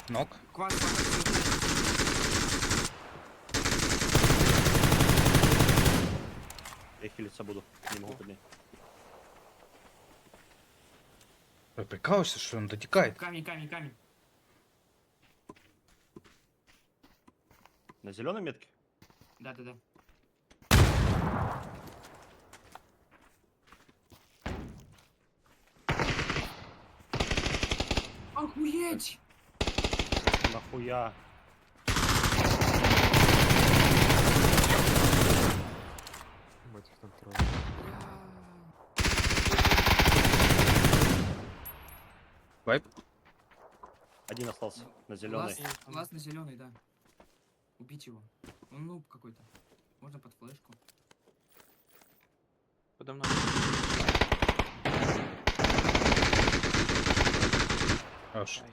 Нок. Квас, Я хилиться буду. Не могу поднять. Вы прикалываешься, что он дотекает? камень, камень, камень. На зеленой метке? Да. Охуеть! Нахуя? Ебать, их там трое. Вайп. Один остался на зеленой. Лаз на зеленый, да. Убить его. Он нуб какой-то. Можно под флешку. Подо мной. Хорош. Ай,